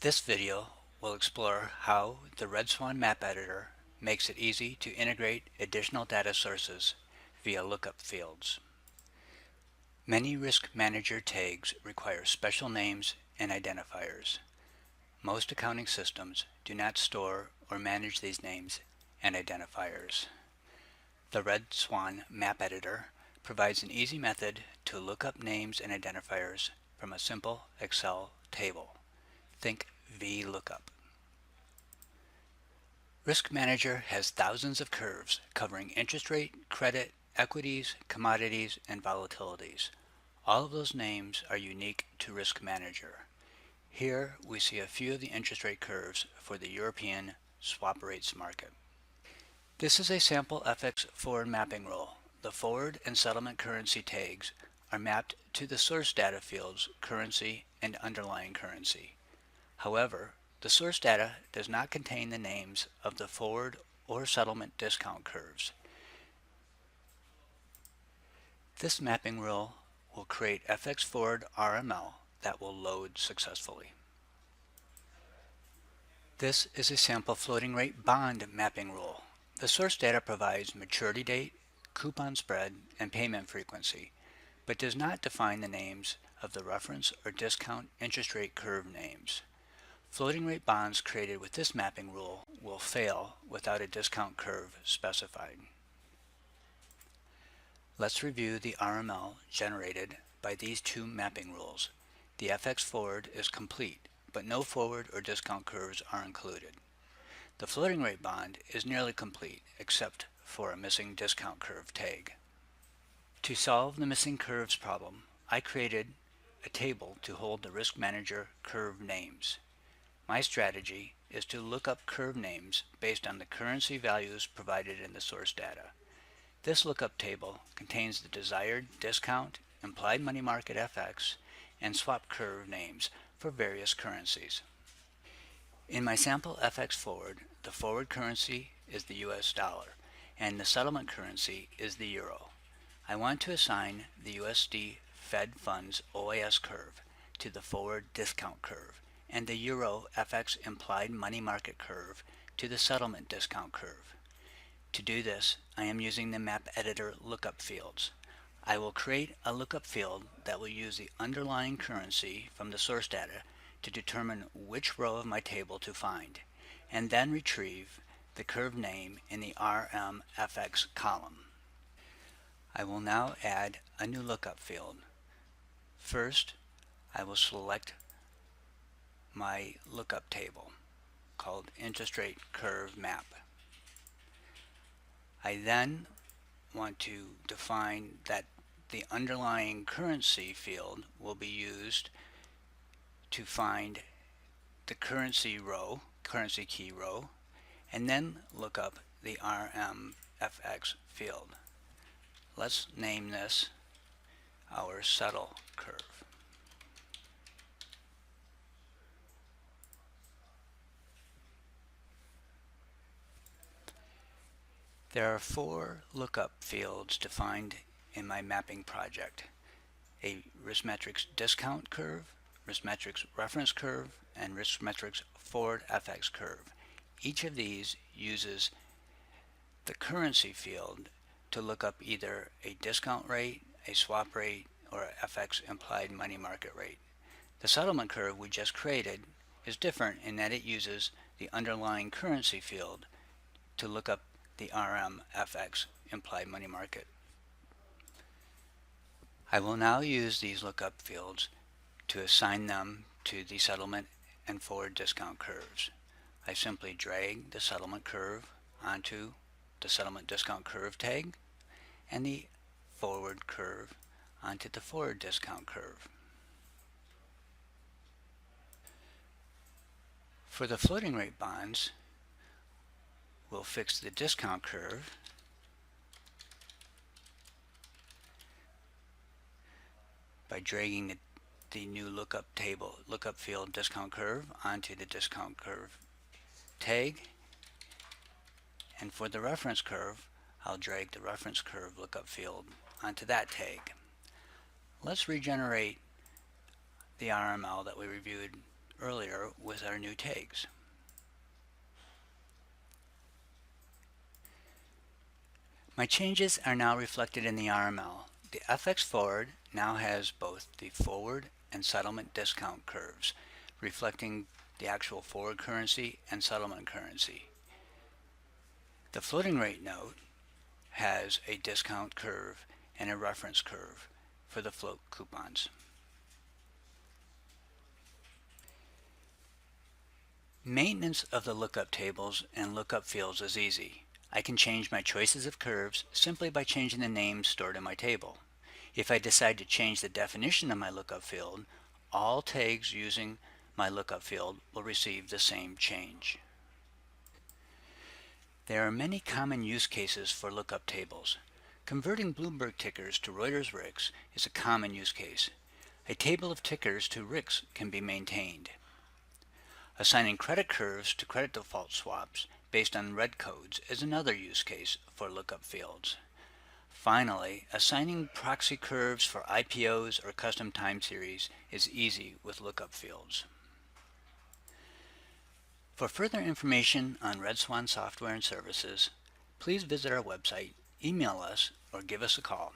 This video will explore how the Red Swan map editor makes it easy to integrate additional data sources via lookup fields. Many risk manager tags require special names and identifiers. Most accounting systems do not store or manage these names and identifiers. The Red Swan map editor provides an easy method to look up names and identifiers from a simple Excel table. Think VLOOKUP. Risk Manager has thousands of curves covering interest rate, credit, equities, commodities, and volatilities. All of those names are unique to Risk Manager. Here we see a few of the interest rate curves for the European swap rates market. This is a sample FX forward mapping rule. The forward and settlement currency tags are mapped to the source data fields currency and underlying currency. However, the source data does not contain the names of the forward or settlement discount curves. This mapping rule will create FX forward RML that will load successfully. This is a sample floating rate bond mapping rule. The source data provides maturity date, coupon spread, and payment frequency, but does not define the names of the reference or discount interest rate curve names. Floating rate bonds created with this mapping rule will fail without a discount curve specified. Let's review the RML generated by these two mapping rules. The FX forward is complete, but no forward or discount curves are included. The floating rate bond is nearly complete except for a missing discount curve tag. To solve the missing curves problem, I created a table to hold the Risk Manager curve names. My strategy is to look up curve names based on the currency values provided in the source data. This lookup table contains the desired discount, implied money market FX, and swap curve names for various currencies. In my sample FX forward, the forward currency is the US dollar, and the settlement currency is the euro. I want to assign the USD Fed Funds OAS curve to the forward discount curve, and the Euro FX implied money market curve to the settlement discount curve. To do this, I am using the map editor lookup fields. I will create a lookup field that will use the underlying currency from the source data to determine which row of my table to find, and then retrieve the curve name in the RMFX column. I will now add a new lookup field. First, I will select my lookup table called interest rate curve map. I then want to define that the underlying currency field will be used to find the currency key row, and then look up the RMFX field. Let's name this our settle curve. There are four lookup fields defined in my mapping project: a RiskMetrics discount curve, RiskMetrics reference curve, and RiskMetrics forward FX curve. Each of these uses the currency field to look up either a discount rate, a swap rate, or a FX implied money market rate. The settlement curve we just created is different in that it uses the underlying currency field to look up the RMFX implied money market. I will now use these lookup fields to assign them to the settlement and forward discount curves. I simply drag the settlement curve onto the settlement discount curve tag and the forward curve onto the forward discount curve. For the floating rate bonds, we'll fix the discount curve by dragging the new lookup field discount curve onto the discount curve tag, and for the reference curve, I'll drag the reference curve lookup field onto that tag. Let's regenerate the RML that we reviewed earlier with as our new tags. My changes are now reflected in the RML. The FX forward now has both the forward and settlement discount curves, reflecting the actual forward currency and settlement currency. The floating rate note has a discount curve and a reference curve for the float coupons. Maintenance of the lookup tables and lookup fields is easy. I can change my choices of curves simply by changing the names stored in my table. If I decide to change the definition of my lookup field, all tags using my lookup field will receive the same change. There are many common use cases for lookup tables. Converting Bloomberg tickers to Reuters RICs is a common use case. A table of tickers to RICs can be maintained. Assigning credit curves to credit default swaps based on red codes is another use case for lookup fields. Finally, assigning proxy curves for IPOs or custom time series is easy with lookup fields. For further information on Red Swan software and services, please visit our website, email us, or give us a call.